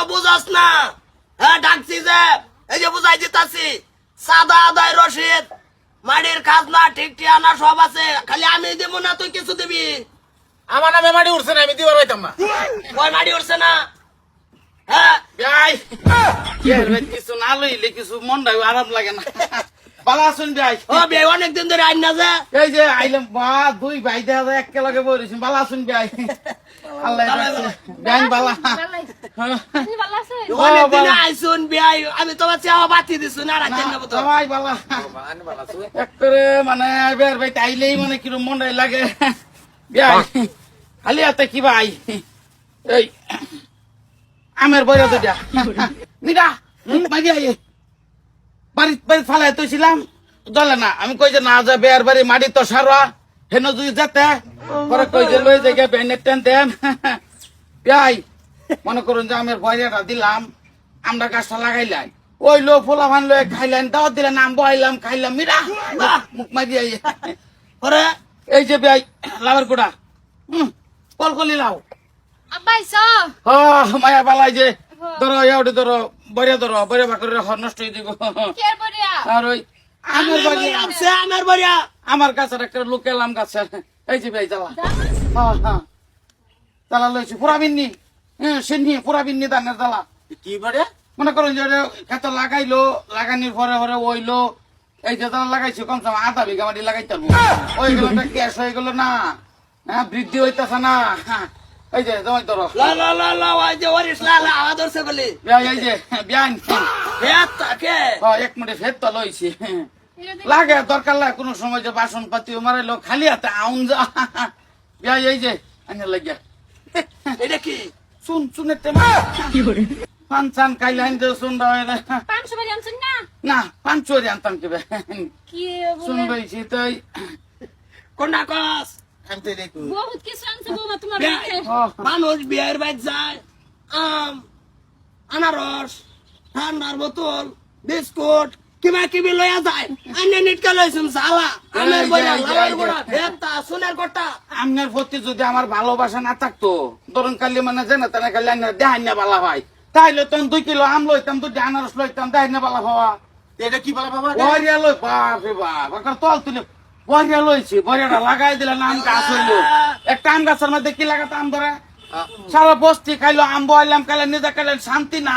তো বুঝাস না। হ্যাঁ ডাকছি যে এই যে বুঝাই দিতাছি, সাদা আদায় রশিদ, মাটির খাজনা ঠিক ঠিকানা সব আছে, খালি আমি দেবো না তুই কিছু দিবি। আমার নামে মাটি উঠছে না, আমি দিবার পাইতাম না। কয় মাটি উঠছে না? হ্যাঁ ভাই কিছু না লইলে কিছু মনটা আরাম লাগে না। ভালো আছেন ভাই? ও বে অনেকদিন ধরে আইন না যে। এই যে আইলাম বা দুই ভাই দেখা যায় একেলগে বলেছি। ভালো আছেন ভাই? আল্লাহ ভাই বালা অনেকদিন আইসুন বিয়াই, আমি তোমার চাওয়া বাতি দিছু না রাখেন না তো। সবাই বালা একবারে মানে বের ভাই আইলেই মানে কিরম মনটাই লাগে। ভাই খালি হাতে কি ভাই এই আমের বইরা তো যা নিরা মাগি আইয়ে বাড়ি বাড়ি ফালাই তুইছিলাম দলে না। আমি কই যে না যা বের বাড়ি মাটি তো সারা হেন যদি যেতে পরে কই যে লই জায়গা বেনের টেন দেন ভাই মনে করুন যে আমের বইরাটা দিলাম, আমরা গাছটা লাগাইলাই, ওই লো ফোলা ভান লয়ে খাইলেন, দাওয়াত দিলেন, আম বহাইলাম খাইলাম মিরা মুখ মাগি আইয়ে পরে এই যে ভাই লাভের কোড়া কলকলি লাও আব্বাইছো ও মায়া বালাই যে ধরো এওটি ধরো বড়িয়া ধরো বড়িয়া বাকরে নষ্ট হয়ে দিব। কে বড়িয়া আর ওই আমের বাড়ি আছে আমার বড়িয়া, আমার গাছের একটা লোকেল আম গাছের এই যে ভাই জ্বালা হ্যাঁ হ্যাঁ জ্বালা লইছি পুরাবিননি সিন্নি পুরাবিননি দানের জ্বালা কি বড়ে মনে করুন যে খেতে লাগাইলো, লাগানির পরে পরে ওইলো এই যে জ্বালা লাগাইছি কমসে কম আধা বিঘা মাটি লাগাইতে পারবো। ওইগুলো গ্যাস হয়ে গেল না, হ্যাঁ বৃদ্ধি হইতেছে না। এই যে তোমার ধরো লা লা লা লা ওই যে ওরিস লা লা আদর সে বলি এই যে বিয়ান হেত তাকে এক মিনিট ফের তো লইছি লাগে দরকার লাগে কোনো সময় যে বাসন পাতি মারাইলো খালি হাতে আউন যা এই যে আনে লাগিয়া এটা কি শুন শুনে তেমা পান চান খাইলে আনতে শুন পাঁচশো বাড়ি আনছেন না না পান চোরি আনতাম কেবে কি শুন বলে লইছি তাই কোনটা কস বহুত কিছু আনছে বৌমা তোমার বিয়া- বাড়িতে মানুষ বিয়ের বাইর যায়, আম আনারস ঠান্ডার বোতল বিস্কুট কিবা কিবি লইয়া যায়, আইনে নিটকা লইছুন সালা আমের বড়া লাউয়ের বড়া ভেতা সোনার কটা। আপনার প্রতি যদি আমার ভালোবাসা না থাকতো ধরুন কালি মানে জানা তেনা কালি আইনা দেখাই না বালা ভাই তাইলে তখন 2 কিলো আম লইতাম 2 আনারস লইতাম দেখাই না বালা হওয়া এটা কি বলা বাবা? বরিয়া লই বাপরে বাপ এখন তল তুলে বরিয়া লইছি বরিয়াটা লাগাই দিলে আম গাছ হইলো। একটা আম গাছের মধ্যে কি লাগাতে আম ধরে সারা বস্তি খাইলো, আম বহাইলাম খাইলে নিজে খাইলেন শান্তি না,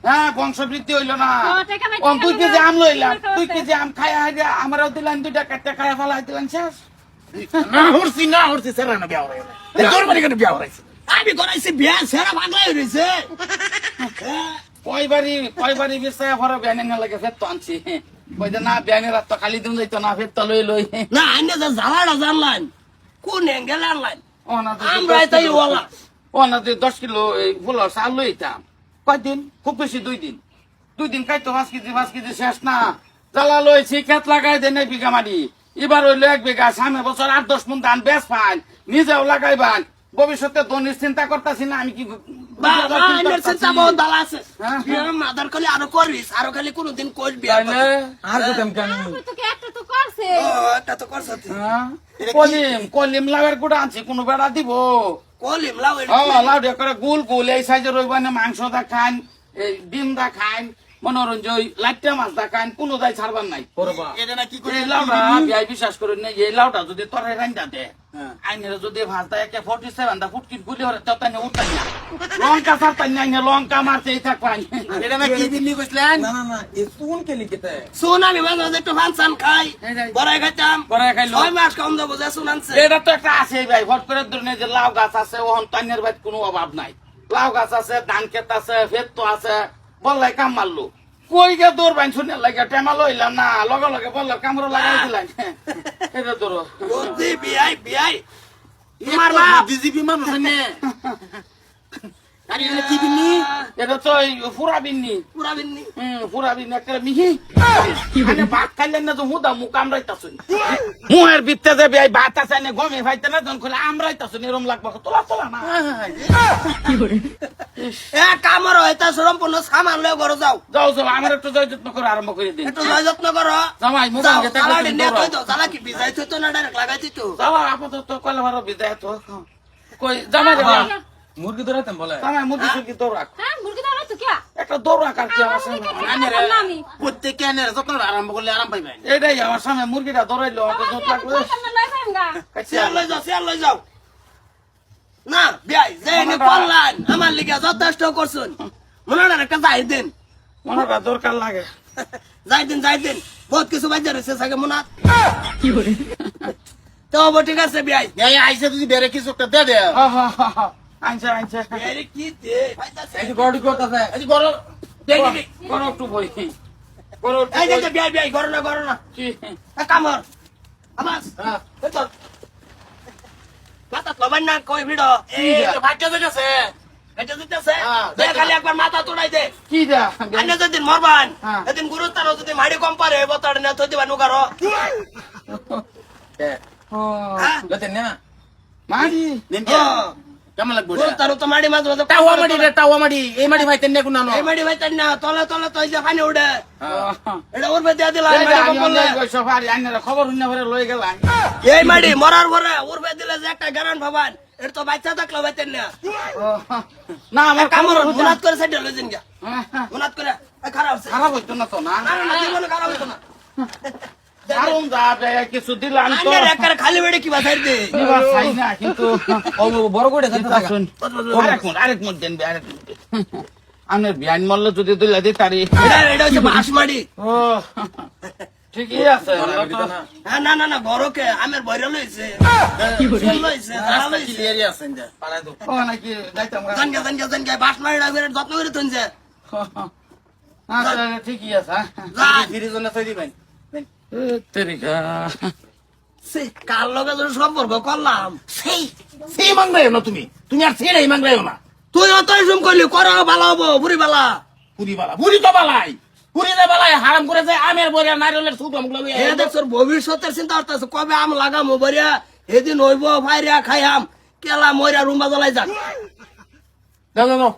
হ্যাঁ বংশবৃদ্ধি হইলো না। 2 কেজি আম লইলাম 2 কেজি আম খাই আমারও দিলেন 2টা কাটতে খাইয়া ফেলাই দিলেন শেষ। না হরছি সেরা না বিয়া হইছে, তোর বাড়ি কেন বিয়া হইছে? আমি করাইছি বিয়া সেরা পাগলাই হইছে। কয় বাড়ি বিছায়া ভরা ব্যানে না লাগে ফের তো আনছি কই যে না ব্যানের তো খালি দিন যাইতো না ফের তো লই লই না আইনে যে জ্বালাটা জানলাম কোন এঙ্গেল আনলাম ওনাদের আমরা তাই ওলা 10 কিলো ফুল চাল লইতাম কয়দিন খুব বেশি 2 দিন খাইতো 5 কেজি শেষ না। জ্বালা লইছি খেত লাগাই দেন বিঘা মাটি এবার হইলো 1 বিঘা, সামনে বছর 8-10 মন ধান বেশ পান নিজেও লাগাইবান, ভবিষ্যতে ধনির চিন্তা করতেছি না আমি কি চিন্তা বহুত ভালো আছে। হ্যাঁ। মাদার খালি আরো করবিস, আরো খালি কোনদিন করবি আর যেতাম কেন তো কি একটা তো করছে এটা তো করছ কলিম লাউয়ের গুড়া আনছি কোনো বেড়া দিব কলিম লাউ লাউ দিয়ে করে গুল গুল এই সাইজের রইব না, মাংস দা খান এই ডিম দা খান মনোরঞ্জন লাইটা মাছ দা খান কোনো দায় ছাড়বার নাই। এটা না কি করে এই লাউটা বিয়াই বিশ্বাস করেন না, এই লাউটা যদি তরাই রান্দা দে আইনের যদি ভাজ দেয় 47 দা ফুটকিট গুলি হরে ততানে উঠাই না লঙ্কা ছাড়তাই না আইনে লঙ্কা মারতেই থাকবাই। এটা না কি দিন কইছলেন? না না না এ শুন কে লিখতে শুন আমি মাঝে মাঝে একটু ফানসান খাই, বড়াই খাইতাম, বড়াই খাইলো। 6 মাস কম দেবো যে শুন আনছে। এটা তো একটা আছে ভাই ফট করে ধরনে যে লাউ গাছ আছে ওহন তাইনের বাইত কোনো অভাব নাই, লাউ গাছ আছে ধান ক্ষেত আছে ভেত তো আছে বললাই কাম মারলো কই গে দৌড় বাইন শুনে লাগে টেমা লইলাম না লগে লগে বললো কামড় লাগাই দিলাম এটা ধরো বুদ্ধি বিয়াই বিয়াই তোমার বাপ বিজেপি মানুষ নে আরে এটা কি বিনি এটা তো ফুরা বিন্নি পুরা বিনি ফুরা বিন্নি একটা মিহি মানে ভাত খাইলেন না তো হুদা মুখ কামড়াইতাছুন মুহের বিত্তে যে ভাই ভাত আছে না গমে ভাইতে না জন খোলা আমরাইতাছুন এরম লাগবা তোলা তোলা না এ কামর হইতা সম্পূর্ণ সামান লয়ে ঘরে যাও, যাও যাও আমার একটু জয় যত্ন করে আরম্ভ করে দিন একটু যত্ন করো। জামাই মোবাইল যাও, গেতে চালাটি নিয়ে তুই তো চালা কি বিজাই তুই তো না ডাইরেক্ট লাগাইতি তো যাও আপাতত কয়লা ভালো বিদায় তো কই জামাই রে মুরগি ধরাইতাম বলে জামাই মুদি সুকি তো রাখ হ্যাঁ মুরগি দাও কে একটা দৌড়া কাটছে আমার সামনে আমি প্রত্যেকে এনে যত্ন আরম্ভ করলে আরাম পাইবেন এটাই আমার সামনে মুরগিটা দৌড়াইলো আমাকে জোর লাগলো সামনে লই পাইম গা শেয়ার লই যাও না বিয়াই যে নি করলেন আমার লিগে যথেষ্ট করছুন মনে না একটা যাই দিন মনটা দরকার লাগে যাই দিন বহুত কিছু বাজার হয়েছে সাকে মনে তো ঠিক আছে বিয়াই এই আইসে তুই বেরে কিছু একটা দে দে আনছে আনছে আরে কি দে পাইতাছে এই গড়ি করতেছে এই গড় দে করো একটু বই করো একটু এই বই। যে বিয়াই করো না কি? কামর আবাস হ্যাঁ চল মাথা লবান না কই ভিড়ো এই তো ভাগ্য দেখেছে এটা দিতেছে হ্যাঁ, দে খালি একবার মাথা তোড়াই দে কি যা আন্নে যেদিন মরবান হ্যাঁ। এদিন গুরুত্ব যদি মাড়ি কম পারে বতাড় না থই দিবা নুকারো ও হ্যাঁ লতেন না মারি নিন কেমন লাগবে গুরুত্ব তো মাড়ি মাঝ মাঝে টাওয়া মাটি রে টাওয়া মাটি এই মাটি ভাই তেন কোন না এই মাড়ি ভাই তাই না তলে তো যে পানি উড়ে এটা উড়বে দিয়া দিলা এই যে মাড়ি আমি কম করলে অনলাইন সফারি আইনারা খবর শুনে ভরে লই গেলাম এই মাড়ি মরার পরে উড়বে দিলে যে একটা গারান ভাবান এটা তো বাচ্চা থাকলো বাইতেন না না আমার কামর খবর মুনাত করে সাইডে লই দিন গা হ্যাঁ, মুনাত করে খারাপ হচ্ছে খারাপ হইতো না তো না না না জীবনে খারাপ হইতো না কারণ যাবে কিছু দিলাম তো আন্নের একবারে খালি বেড়ে কি বাসাই দে নিবার চাই না কিন্তু ও বড় করে শুন আরেক মিনিট দেন আরেক মিনিট আমার বিয়ান মল্ল যদি দিলে দি তারি এটা হচ্ছে বাঁশ মাড়ি ও ঠিকই আছে না বড়কে আমের বইরা লইছে লইছে তারা লইছে ক্লিয়ারই আছেন যা পাড়ায় তো ও নাকি যাইতাম জানকে বাঁশ মাড়ি রাখবে যত্ন করে তুনছে আচ্ছা ঠিকই আছে যা ফিরে জন্য কই দিবেন তেরিকা সে কার লগে যদি সম্পর্ক করলাম সেই সেই মাংরাইও না তুমি তুমি আর সেই মাংরাইও না তুই অতই জুম করলি কর ভালো হবো বুড়ি বালা পুরি বালা পুরি তো বালাই পুরি দে বালাই হারাম করে যায় আমের বরিয়া নারিয়েলের সুপ আমগুলো এ দেখছর ভবিষ্যতের চিন্তা করতেছে কবে আম লাগামো বরিয়া এদিন হইব ভাইরা খাইয়াম কেলা ময়রা রুম্বা জ্বলাই যাক দাও দাও